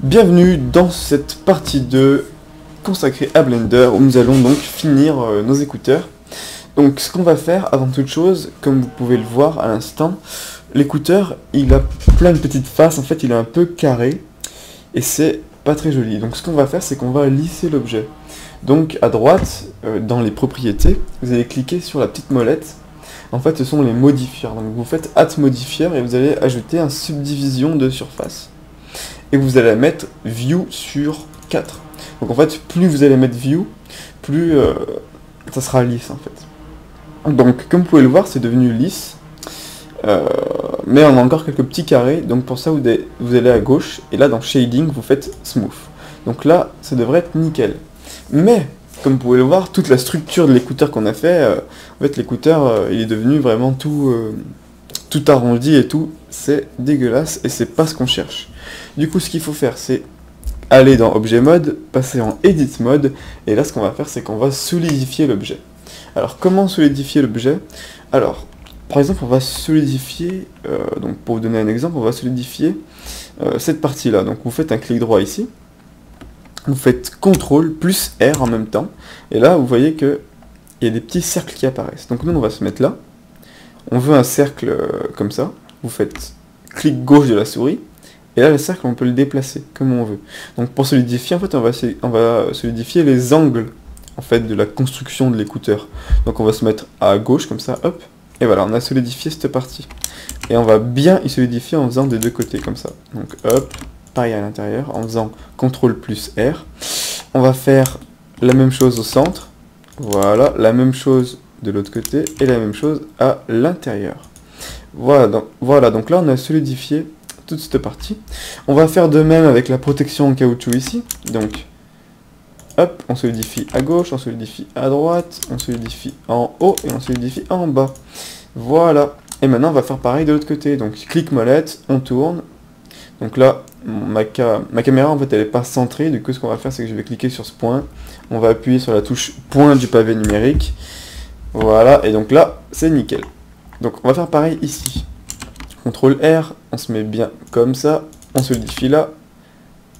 Bienvenue dans cette partie 2 consacrée à Blender où nous allons donc finir nos écouteurs. Donc ce qu'on va faire avant toute chose, comme vous pouvez le voir à l'instant, l'écouteur il a plein de petites faces, en fait il est un peu carré et c'est pas très joli. Donc ce qu'on va faire c'est qu'on va lisser l'objet. Donc à droite, dans les propriétés, vous allez cliquer sur la petite molette. En fait ce sont les modifiers. Donc vous faites Add Modifier et vous allez ajouter un subdivision de surface. Et vous allez mettre View sur 4. Donc en fait, plus vous allez mettre View, plus ça sera lisse en fait. Donc comme vous pouvez le voir, c'est devenu lisse. Mais on a encore quelques petits carrés. Donc pour ça, vous allez à gauche. Et là, dans Shading, vous faites Smooth. Donc là, ça devrait être nickel. Mais, comme vous pouvez le voir, toute la structure de l'écouteur qu'on a fait, en fait l'écouteur, il est devenu vraiment tout arrondi et tout. C'est dégueulasse et c'est pas ce qu'on cherche. Du coup, ce qu'il faut faire, c'est aller dans Objet Mode, passer en Edit Mode, et là, ce qu'on va faire, c'est qu'on va solidifier l'objet. Alors, comment solidifier l'objet? Alors, par exemple, on va solidifier, donc pour vous donner un exemple, on va solidifier cette partie-là. Donc, vous faites un clic droit ici, vous faites CTRL plus R en même temps, et là, vous voyez qu'il y a des petits cercles qui apparaissent. Donc, nous, on va se mettre là. On veut un cercle comme ça. Vous faites clic gauche de la souris. Et là, le cercle, on peut le déplacer comme on veut. Donc pour solidifier, en fait, on va solidifier les angles en fait, de la construction de l'écouteur. Donc on va se mettre à gauche, comme ça, hop. Et voilà, on a solidifié cette partie. Et on va bien y solidifier en faisant des deux côtés, comme ça. Donc hop, pareil à l'intérieur, en faisant CTRL plus R. On va faire la même chose au centre. Voilà, la même chose de l'autre côté. Et la même chose à l'intérieur. Voilà, donc là, on a solidifié toute cette partie. On va faire de même avec la protection en caoutchouc ici. Donc, hop, on solidifie à gauche, on solidifie à droite, on solidifie en haut et on solidifie en bas. Voilà. Et maintenant, on va faire pareil de l'autre côté. Donc, clic molette, on tourne. Donc là, ma caméra, en fait, elle n'est pas centrée. Du coup, ce qu'on va faire, c'est que je vais cliquer sur ce point. On va appuyer sur la touche point du pavé numérique. Voilà. Et donc là, c'est nickel. Donc, on va faire pareil ici. CTRL R, on se met bien comme ça, on solidifie là,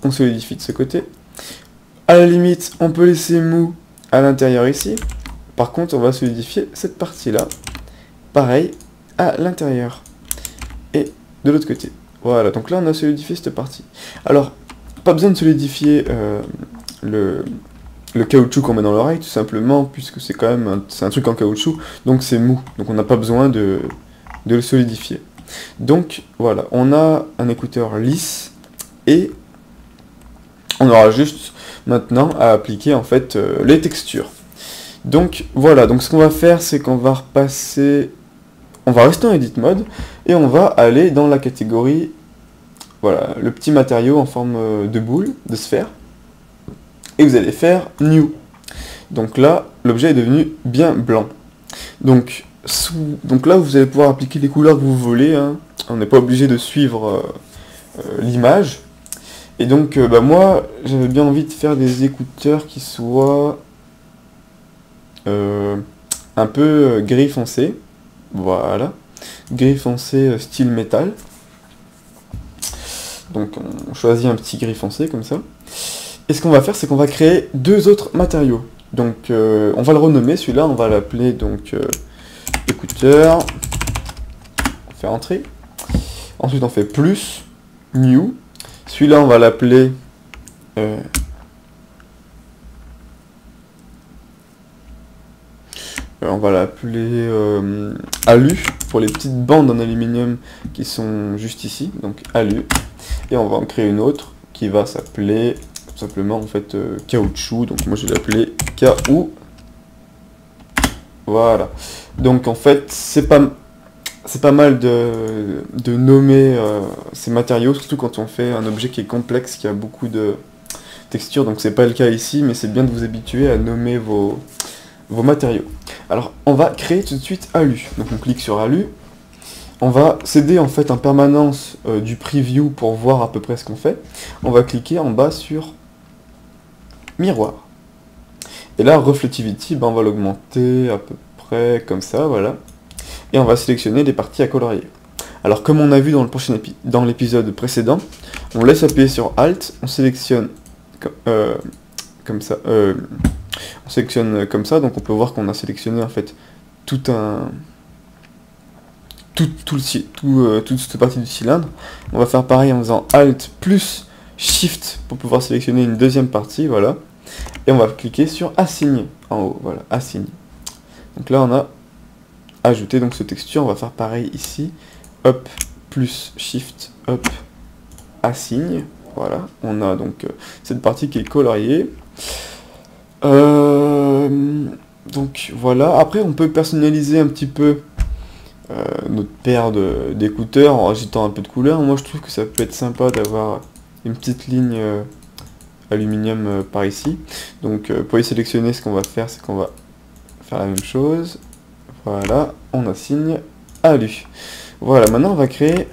on solidifie de ce côté. À la limite, on peut laisser mou à l'intérieur ici. Par contre, on va solidifier cette partie-là. Pareil, à l'intérieur. Et de l'autre côté. Voilà, donc là, on a solidifié cette partie. Alors, pas besoin de solidifier le caoutchouc qu'on met dans l'oreille, tout simplement, puisque c'est quand même un truc en caoutchouc, donc c'est mou. Donc on n'a pas besoin de le solidifier. Donc voilà, on a un écouteur lisse et on aura juste maintenant à appliquer en fait les textures. Donc voilà, donc ce qu'on va faire c'est qu'on va repasser, on va rester en Edit Mode et on va aller dans la catégorie, voilà, le petit matériau en forme de boule, de sphère, et vous allez faire New. Donc là, l'objet est devenu bien blanc. Donc là, vous allez pouvoir appliquer les couleurs que vous voulez, hein. On n'est pas obligé de suivre l'image. Et donc, moi, j'avais bien envie de faire des écouteurs qui soient un peu gris foncé. Voilà. Gris foncé style métal. Donc, on choisit un petit gris foncé comme ça. Et ce qu'on va faire, c'est qu'on va créer deux autres matériaux. Donc, on va le renommer, celui-là, on va l'appeler donc... écouteur, on fait entrée, ensuite on fait plus, new, celui-là on va l'appeler alu, pour les petites bandes en aluminium qui sont juste ici, donc alu, et on va en créer une autre qui va s'appeler tout simplement en fait caoutchouc, donc moi je vais l'appeler KO. Voilà. Donc en fait, c'est pas mal de nommer ces matériaux, surtout quand on fait un objet qui est complexe, qui a beaucoup de textures, donc c'est pas le cas ici, mais c'est bien de vous habituer à nommer vos matériaux. Alors, on va créer tout de suite Alu. Donc on clique sur Alu, on va céder en fait en permanence du preview pour voir à peu près ce qu'on fait. On va cliquer en bas sur Miroir. Et là, Reflectivity, on va l'augmenter à peu près comme ça, voilà. Et on va sélectionner les parties à colorier. Alors comme on a vu dans l'épisode précédent, on laisse appuyer sur Alt, on sélectionne comme ça, on sélectionne comme ça, donc on peut voir qu'on a sélectionné en fait toute cette partie du cylindre. On va faire pareil en faisant Alt plus Shift pour pouvoir sélectionner une deuxième partie, voilà. Et on va cliquer sur Assigner en haut, voilà, Assigner. Donc là on a ajouté donc ce texture, on va faire pareil ici, hop, plus Shift, hop, Assign, voilà, on a donc cette partie qui est coloriée. Donc voilà, après on peut personnaliser un petit peu notre paire d'écouteurs en rajoutant un peu de couleur. Moi je trouve que ça peut être sympa d'avoir une petite ligne aluminium par ici. Donc pour y sélectionner, ce qu'on va faire, c'est qu'on va faire la même chose. Voilà, on assigne alu. Voilà, maintenant on va créer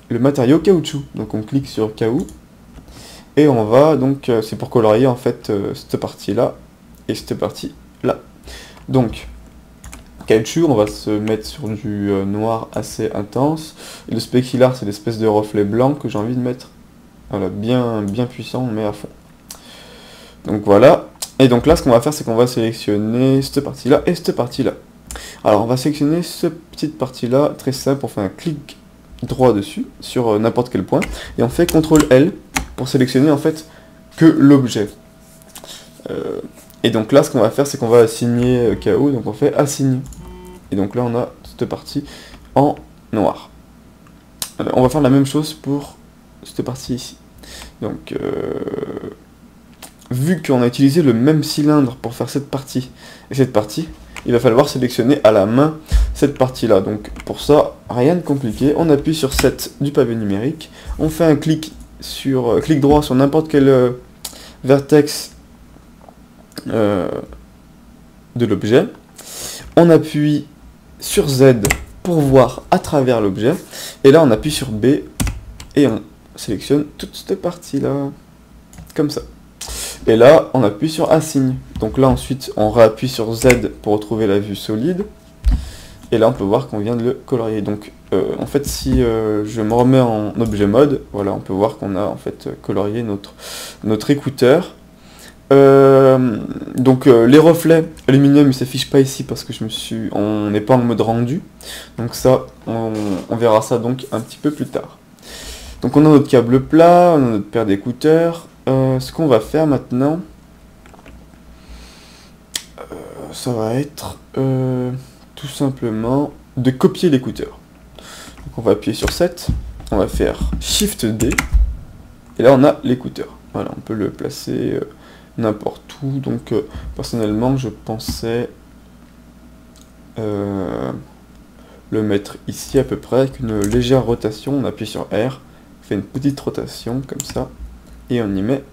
le matériau caoutchouc. Donc on clique sur caoutchouc et on va donc, c'est pour colorier en fait cette partie là et cette partie là. Donc caoutchouc, on va se mettre sur du noir assez intense. Et le specular, c'est l'espèce de reflet blanc que j'ai envie de mettre. Voilà, bien puissant, on met à fond. Donc voilà. Et donc là, ce qu'on va faire, c'est qu'on va sélectionner cette partie-là et cette partie-là. Alors, on va sélectionner cette petite partie-là, très simple, on fait un clic droit dessus, sur n'importe quel point, et on fait CTRL-L pour sélectionner en fait que l'objet. Et donc là, ce qu'on va faire, c'est qu'on va assigner KO, donc on fait assigner. Et donc là, on a cette partie en noir. Alors, on va faire la même chose pour cette partie ici. Donc, vu qu'on a utilisé le même cylindre pour faire cette partie et cette partie, il va falloir sélectionner à la main cette partie-là. Donc pour ça, rien de compliqué, on appuie sur 7 du pavé numérique, on fait un clic droit sur n'importe quel vertex de l'objet, on appuie sur Z pour voir à travers l'objet, et là on appuie sur B et on sélectionne toute cette partie-là, comme ça. Et là, on appuie sur Assign. Donc là, ensuite, on réappuie sur Z pour retrouver la vue solide. Et là, on peut voir qu'on vient de le colorier. Donc, en fait, si je me remets en objet mode, voilà, on peut voir qu'on a en fait colorié notre écouteur. Donc, les reflets aluminium, ils s'affichent pas ici parce que on n'est pas en mode rendu. Donc ça, on verra ça donc un petit peu plus tard. Donc, on a notre câble plat, on a notre paire d'écouteurs. Ce qu'on va faire maintenant, ça va être tout simplement de copier l'écouteur. Donc on va appuyer sur 7, on va faire Shift D, et là on a l'écouteur. Voilà, on peut le placer n'importe où. Donc personnellement, je pensais le mettre ici à peu près, avec une légère rotation. On appuie sur R, on fait une petite rotation comme ça. Et on y met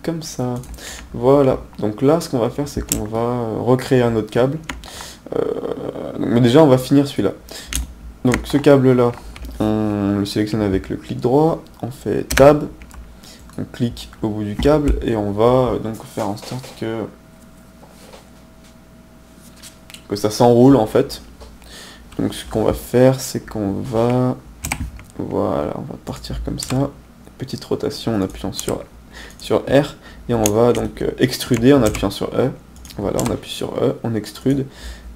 comme ça. Voilà. Donc là, ce qu'on va faire, c'est qu'on va recréer un autre câble. Mais déjà, on va finir celui-là. Donc ce câble-là, on le sélectionne avec le clic droit. On fait Tab. On clique au bout du câble et on va donc faire en sorte que ça s'enroule en fait. Donc ce qu'on va faire, c'est qu'on va... Voilà, on va partir comme ça. Petite rotation en appuyant sur R, et on va donc extruder en appuyant sur E. Voilà, on appuie sur E, on extrude,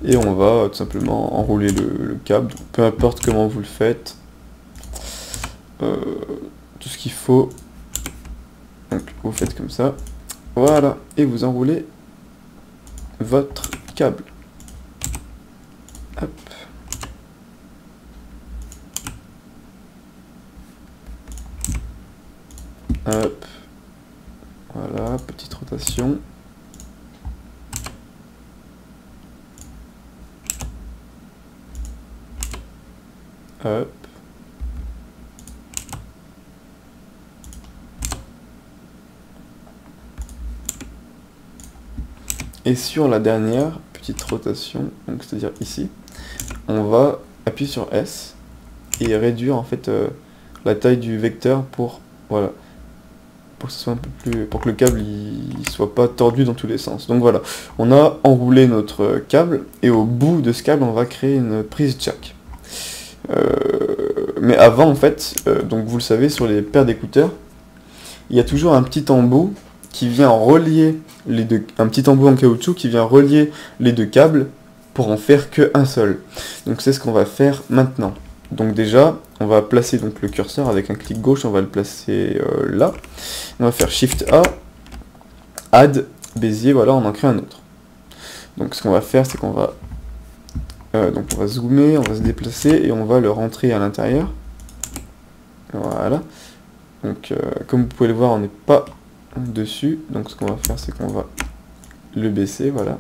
et on va tout simplement enrouler le câble. Donc, peu importe comment vous le faites, tout ce qu'il faut. Donc vous faites comme ça, voilà, et vous enroulez votre câble. Hop. Hop, voilà, petite rotation. Hop. Et sur la dernière petite rotation, donc c'est-à-dire ici, on va appuyer sur S et réduire en fait la taille du vecteur pour voilà. Pour que ce soit un peu plus, pour que le câble il soit pas tordu dans tous les sens. Donc voilà, on a enroulé notre câble et au bout de ce câble on va créer une prise jack. Mais avant en fait, donc vous le savez, sur les paires d'écouteurs, il y a toujours un petit embout qui vient relier les deux, un petit embout en caoutchouc qui vient relier les deux câbles pour en faire qu'un seul. Donc c'est ce qu'on va faire maintenant. Donc déjà, on va placer donc le curseur avec un clic gauche, on va le placer là. On va faire Shift A, Add, Bézier, voilà, on en crée un autre. Donc ce qu'on va faire, c'est qu'on va donc on va zoomer, on va se déplacer et on va le rentrer à l'intérieur. Voilà. Donc comme vous pouvez le voir, on n'est pas dessus. Donc ce qu'on va faire, c'est qu'on va le baisser, voilà.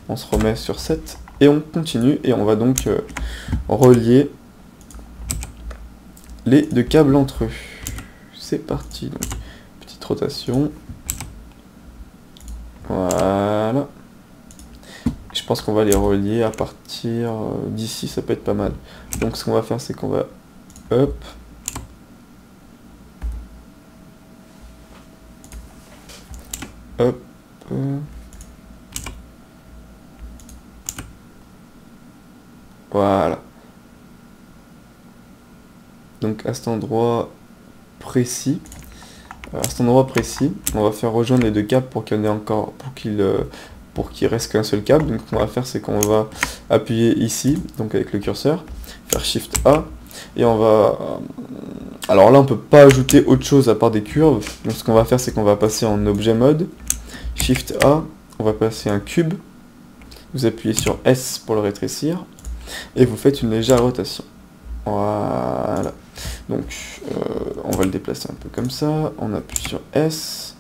On se remet sur 7 et on continue et on va donc relier les deux câbles entre eux. C'est parti. Donc petite rotation. Voilà. Je pense qu'on va les relier à partir d'ici, ça peut être pas mal. Donc ce qu'on va faire, c'est qu'on va hop. Hop. Voilà. Donc à cet endroit précis, on va faire rejoindre les deux câbles pour qu'il y en ait encore, pour qu'il reste qu'un seul câble. Donc ce qu'on va faire, c'est qu'on va appuyer ici, donc avec le curseur, faire Shift A, et on va... alors là, on peut pas ajouter autre chose à part des curves. Donc ce qu'on va faire, c'est qu'on va passer en objet mode, Shift A, on va passer un cube, vous appuyez sur S pour le rétrécir, et vous faites une légère rotation. Voilà. Donc on va le déplacer un peu comme ça, on appuie sur S.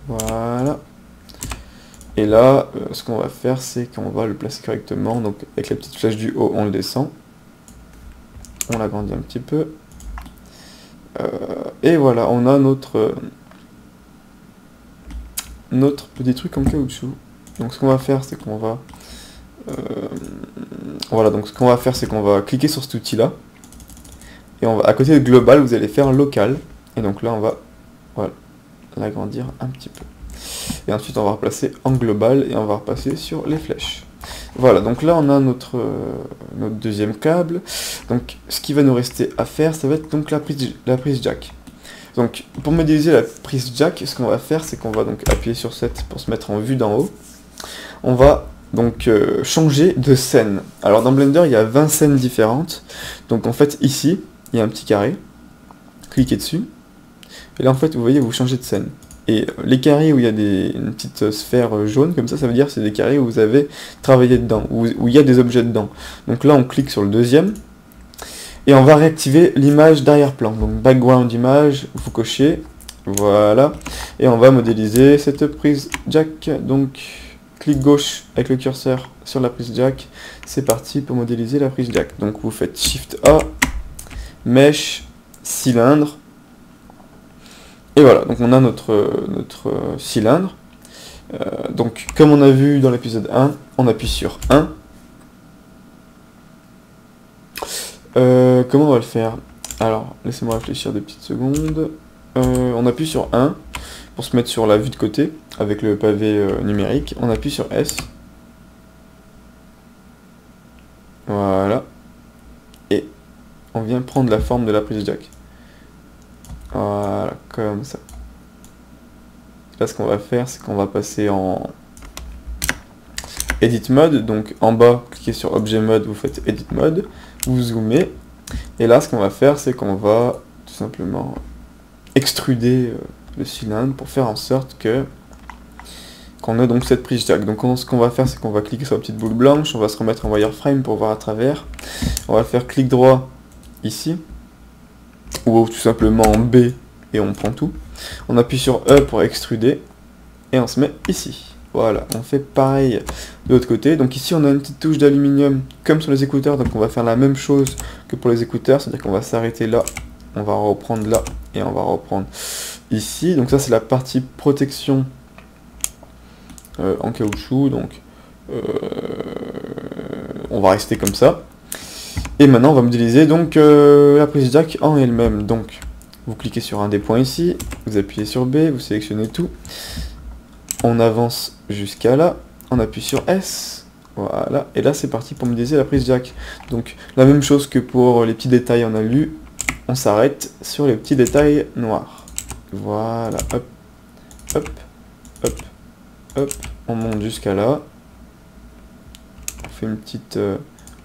Voilà. Et là, ce qu'on va faire, c'est qu'on va le placer correctement. Donc avec la petite flèche du haut, on le descend. On l'agrandit un petit peu. Et voilà, on a notre petit truc en caoutchouc. Donc ce qu'on va faire, c'est qu'on va... voilà, donc ce qu'on va faire, c'est qu'on va cliquer sur cet outil-là. Et on va, à côté de global, vous allez faire local. Et donc là, on va voilà, l'agrandir un petit peu. Et ensuite, on va replacer en global et on va repasser sur les flèches. Voilà, donc là, on a notre deuxième câble. Donc, ce qui va nous rester à faire, ça va être donc la prise jack. Donc, pour modéliser la prise jack, ce qu'on va faire, c'est qu'on va donc appuyer sur 7 pour se mettre en vue d'en haut. On va donc changer de scène. Alors dans Blender, il y a 20 scènes différentes. Donc en fait, ici, il y a un petit carré. Cliquez dessus. Et là, en fait, vous voyez, vous changez de scène. Et les carrés où il y a une petite sphère jaune, comme ça veut dire que c'est des carrés où vous avez travaillé dedans, où il y a des objets dedans. Donc là, on clique sur le deuxième. Et on va réactiver l'image d'arrière-plan. Donc background image, vous cochez. Voilà. Et on va modéliser cette prise jack. Donc... clic gauche avec le curseur sur la prise jack, c'est parti pour modéliser la prise jack. Donc vous faites Shift A, Mesh, Cylindre, et voilà, donc on a notre cylindre. Donc comme on a vu dans l'épisode 1, on appuie sur 1. Comment on va le faire? Alors, laissez-moi réfléchir 2 petites secondes. On appuie sur 1 pour se mettre sur la vue de côté avec le pavé numérique. On appuie sur S. Voilà. Et on vient prendre la forme de la prise jack. Voilà, comme ça. Là, ce qu'on va faire, c'est qu'on va passer en Edit Mode. Donc en bas, cliquez sur Objet Mode, vous faites Edit Mode. Vous zoomez. Et là, ce qu'on va faire, c'est qu'on va tout simplement extruder le cylindre pour faire en sorte qu'on a donc cette prise jack. Donc ce qu'on va faire, c'est qu'on va cliquer sur la petite boule blanche, on va se remettre en wireframe pour voir à travers. On va faire clic droit ici, ou tout simplement en B et on prend tout. On appuie sur E pour extruder et on se met ici. Voilà, on fait pareil de l'autre côté. Donc ici on a une petite touche d'aluminium comme sur les écouteurs, donc on va faire la même chose que pour les écouteurs, c'est-à-dire qu'on va s'arrêter là, on va reprendre là et on va reprendre ici. Donc ça c'est la partie protection en caoutchouc, donc on va rester comme ça. Et maintenant on va modéliser donc la prise jack en elle-même. Donc vous cliquez sur un des points ici, vous appuyez sur B, vous sélectionnez tout, on avance jusqu'à là, on appuie sur S, voilà, et là c'est parti pour modéliser la prise jack. Donc la même chose que pour les petits détails on a lu, on s'arrête sur les petits détails noirs. Voilà, hop, hop, hop, hop, on monte jusqu'à là. On fait une petite...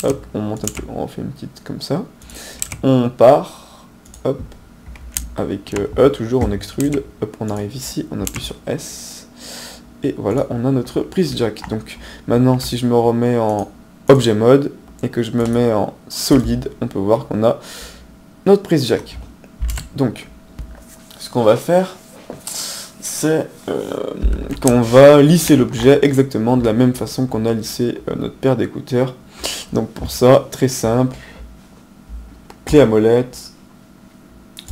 hop, on monte un peu, on fait une petite comme ça. On part, hop, avec E, toujours on extrude, hop, on arrive ici, on appuie sur S. Et voilà, on a notre prise jack. Donc maintenant, si je me remets en objet mode et que je me mets en solide, on peut voir qu'on a notre prise jack. Donc, ce qu'on va faire, c'est qu'on va lisser l'objet exactement de la même façon qu'on a lissé notre paire d'écouteurs. Donc pour ça, très simple, clé à molette,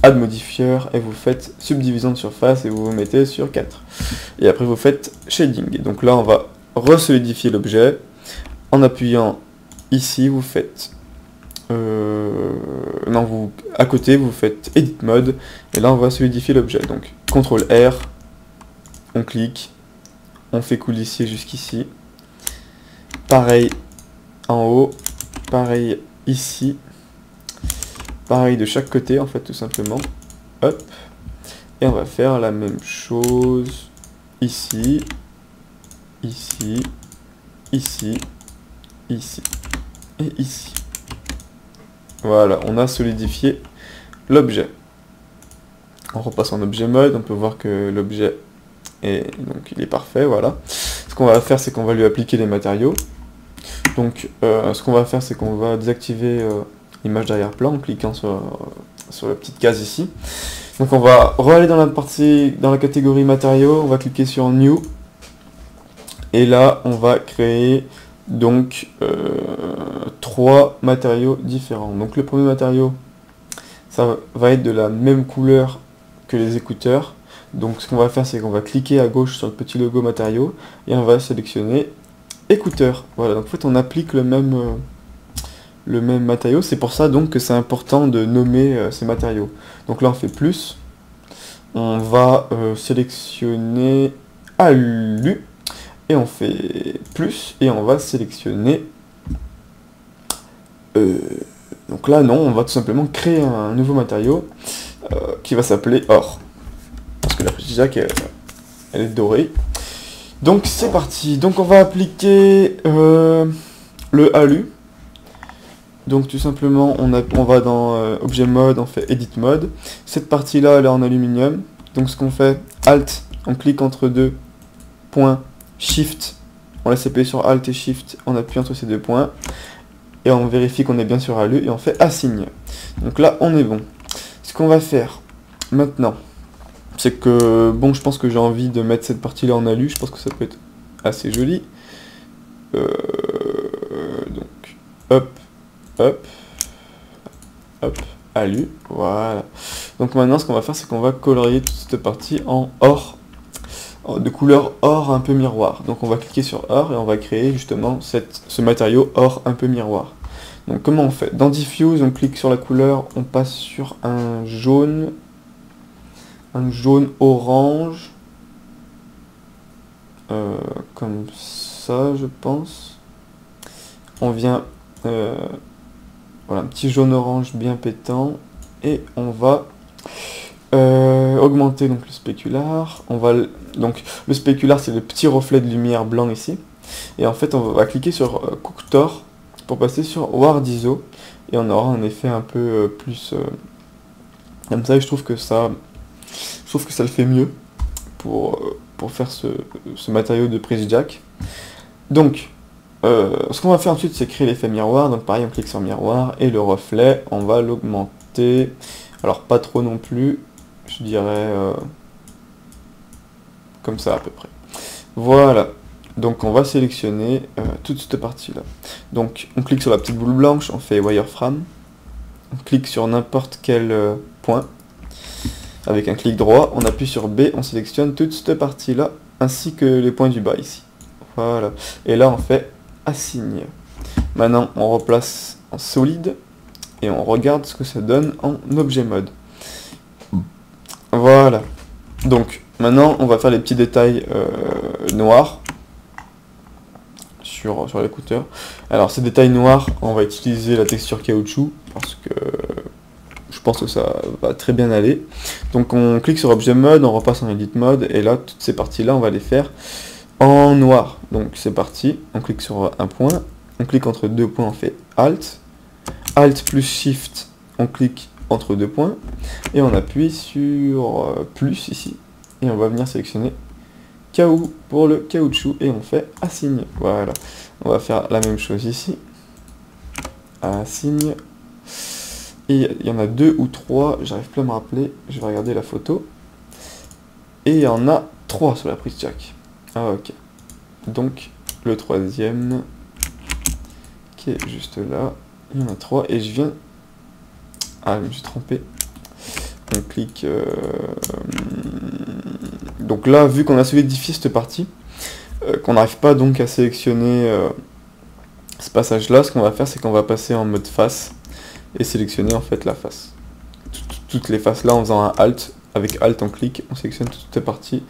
add modifier, et vous faites subdivision de surface et vous vous mettez sur 4. Et après vous faites shading. Et donc là on va resolidifier l'objet. En appuyant ici, vous faites... à côté vous faites edit mode, et là on va solidifier l'objet. Donc CTRL R, on clique, on fait coulisser jusqu'ici. Pareil en haut, pareil ici. Pareil de chaque côté en fait tout simplement. Hop. Et on va faire la même chose ici, ici, ici, ici et ici. Voilà, on a solidifié l'objet. On repasse en objet mode, on peut voir que l'objet est donc il est parfait, voilà. Ce qu'on va faire, c'est qu'on va lui appliquer les matériaux. Donc ce qu'on va faire, c'est qu'on va désactiver l'image d'arrière-plan en cliquant sur la petite case ici. Donc on va re-aller dans la catégorie matériaux, on va cliquer sur New. Et là, on va créer donc 3 matériaux différents. Donc le premier matériau, ça va être de la même couleur que les écouteurs. Donc ce qu'on va faire, c'est qu'on va cliquer à gauche sur le petit logo matériaux et on va sélectionner écouteurs. Voilà, donc en fait on applique le même matériau. C'est pour ça donc que c'est important de nommer ces matériaux. Donc là on fait plus, on va sélectionner alu. Et on fait plus, et on va sélectionner... donc là, non, on va tout simplement créer un nouveau matériau qui va s'appeler or. Parce que la prise jack, elle est dorée. Donc c'est parti. Donc on va appliquer le alu. Donc tout simplement, on va dans objet mode, on fait edit mode. Cette partie-là, elle est en aluminium. Donc ce qu'on fait, Alt, on clique entre deux points. Shift, on laisse appuyer sur Alt et Shift, on appuie entre ces deux points, et on vérifie qu'on est bien sur alu, et on fait assign. Donc là, on est bon. Ce qu'on va faire maintenant, c'est que, bon, je pense que j'ai envie de mettre cette partie-là en alu, je pense que ça peut être assez joli. Donc, hop, hop, hop, alu, voilà. Donc maintenant, ce qu'on va faire, c'est qu'on va colorier toute cette partie en or, de couleur or un peu miroir. Donc on va cliquer sur or et on va créer justement ce matériau or un peu miroir. Donc comment on fait? Dans Diffuse, on clique sur la couleur, on passe sur un jaune orange, comme ça je pense. On vient, voilà, un petit jaune orange bien pétant, et on va augmenter donc le spécular. Donc le spécular, c'est le petit reflet de lumière blanc ici, et en fait on va cliquer sur Coctor pour passer sur Ward ISO, et on aura un effet un peu plus comme ça, et je trouve que ça le fait mieux pour faire ce matériau de prise jack. Donc ce qu'on va faire ensuite, c'est créer l'effet miroir. Donc pareil, on clique sur miroir, et le reflet, on va l'augmenter, alors pas trop non plus, je dirais comme ça à peu près. Voilà, donc on va sélectionner toute cette partie là. Donc on clique sur la petite boule blanche, on fait wireframe, on clique sur n'importe quel point, avec un clic droit, on appuie sur B, on sélectionne toute cette partie là, ainsi que les points du bas ici. Voilà, et là on fait assign. Maintenant on replace en solide, et on regarde ce que ça donne en objet mode. Voilà. Donc, maintenant, on va faire les petits détails noirs sur l'écouteur. Alors, ces détails noirs, on va utiliser la texture caoutchouc, parce que je je pense que ça va très bien aller. Donc on clique sur Objet Mode, on repasse en Edit Mode, et là, toutes ces parties-là, on va les faire en noir. Donc c'est parti, on clique sur un point, on clique entre deux points, on fait Alt, Alt plus Shift, on clique entre deux points, et on appuie sur plus ici, et on va venir sélectionner KO pour le caoutchouc, et on fait Assigne. Voilà, on va faire la même chose ici, Assigne, et il y en a 2 ou 3, j'arrive plus à me rappeler, je vais regarder la photo, et il y en a 3 sur la prise jack. Ah ok, donc le troisième qui est juste là, il y en a 3, et je viens... Ah, je me suis trompé. On clique... Donc là, vu qu'on a solidifié cette partie, qu'on n'arrive pas donc à sélectionner ce passage-là, ce qu'on va faire, c'est qu'on va passer en mode face, et sélectionner en fait la face. Toutes les faces là, en faisant un Alt, avec Alt on clique, on sélectionne toutes les parties,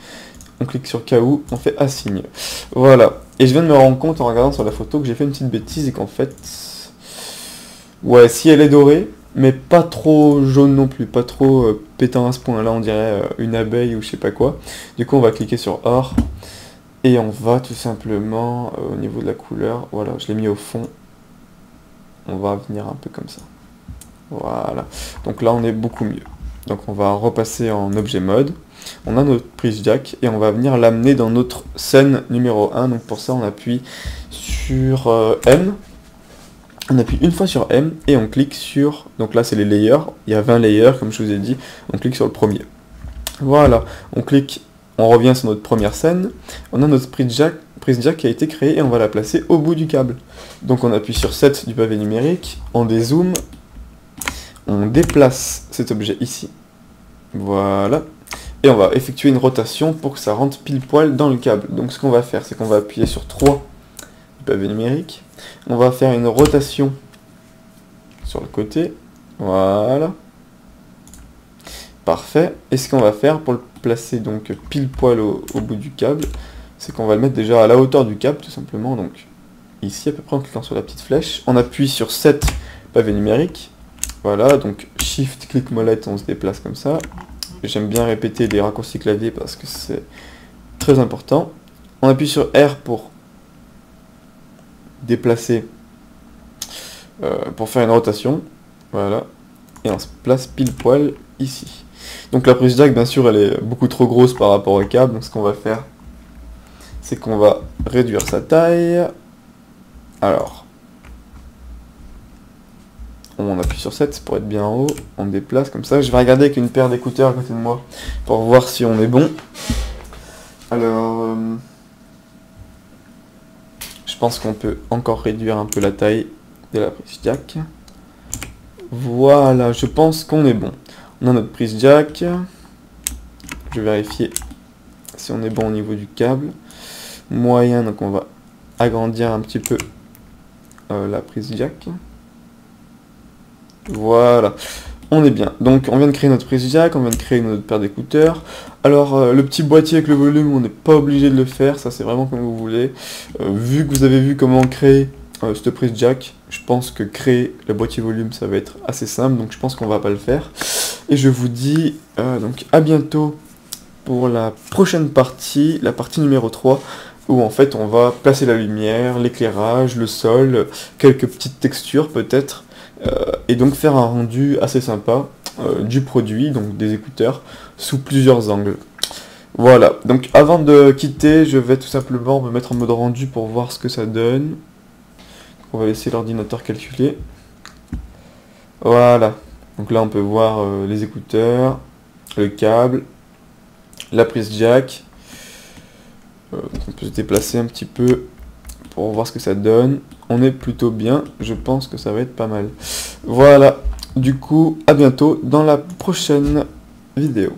on clique sur KO, on fait Assigne. Voilà, et je viens de me rendre compte en regardant sur la photo que j'ai fait une petite bêtise, et qu'en fait... Ouais, si elle est dorée, mais pas trop jaune non plus, pas trop pétant à ce point là, on dirait une abeille ou je sais pas quoi. Du coup on va cliquer sur Or, et on va tout simplement, au niveau de la couleur, voilà, je l'ai mis au fond, on va venir un peu comme ça. Voilà, donc là on est beaucoup mieux. Donc on va repasser en Objet Mode, on a notre prise jack, et on va venir l'amener dans notre scène numéro 1, donc pour ça on appuie sur M. On appuie une fois sur M et on clique sur, donc là c'est les layers, il y a 20 layers comme je vous ai dit, on clique sur le premier. Voilà, on clique, on revient sur notre première scène, on a notre prise jack qui a été créée et on va la placer au bout du câble. Donc on appuie sur 7 du pavé numérique, on dézoome, on déplace cet objet ici, voilà, et on va effectuer une rotation pour que ça rentre pile poil dans le câble. Donc ce qu'on va faire, c'est qu'on va appuyer sur 3 du pavé numérique, on va faire une rotation sur le côté, voilà, parfait. Et ce qu'on va faire pour le placer donc pile poil au bout du câble, c'est qu'on va le mettre déjà à la hauteur du câble tout simplement, donc ici à peu près en cliquant sur la petite flèche, on appuie sur 7 pavé numérique, voilà, donc Shift, clic molette, on se déplace comme ça. J'aime bien répéter les raccourcis clavier parce que c'est très important. On appuie sur R pour déplacer, pour faire une rotation, voilà, et on se place pile poil ici. Donc la prise jack, bien sûr, elle est beaucoup trop grosse par rapport au câble, donc ce qu'on va faire, c'est qu'on va réduire sa taille. Alors, on appuie sur 7 pour être bien en haut, on déplace comme ça. Je vais regarder avec une paire d'écouteurs à côté de moi pour voir si on est bon. Alors, je pense qu'on peut encore réduire un peu la taille de la prise jack. Voilà, je pense qu'on est bon. On a notre prise jack. Je vais vérifier si on est bon au niveau du câble. Moyen, donc on va agrandir un petit peu la prise jack. Voilà, on est bien. Donc on vient de créer notre prise jack, on vient de créer notre paire d'écouteurs. Alors le petit boîtier avec le volume, on n'est pas obligé de le faire, ça c'est vraiment comme vous voulez. Vu que vous avez vu comment créer cette prise jack, je pense que créer le boîtier volume ça va être assez simple, donc je pense qu'on va pas le faire. Et je vous dis donc à bientôt pour la prochaine partie, la partie numéro 3, où en fait on va placer la lumière, l'éclairage, le sol, quelques petites textures peut-être, et donc faire un rendu assez sympa du produit, donc des écouteurs, sous plusieurs angles. Voilà, donc avant de quitter, je vais tout simplement me mettre en mode rendu pour voir ce que ça donne. On va laisser l'ordinateur calculer. Voilà, donc là on peut voir les écouteurs, le câble, la prise jack. On peut se déplacer un petit peu pour voir ce que ça donne. On est plutôt bien, je pense que ça va être pas mal. Voilà, du coup, à bientôt dans la prochaine vidéo.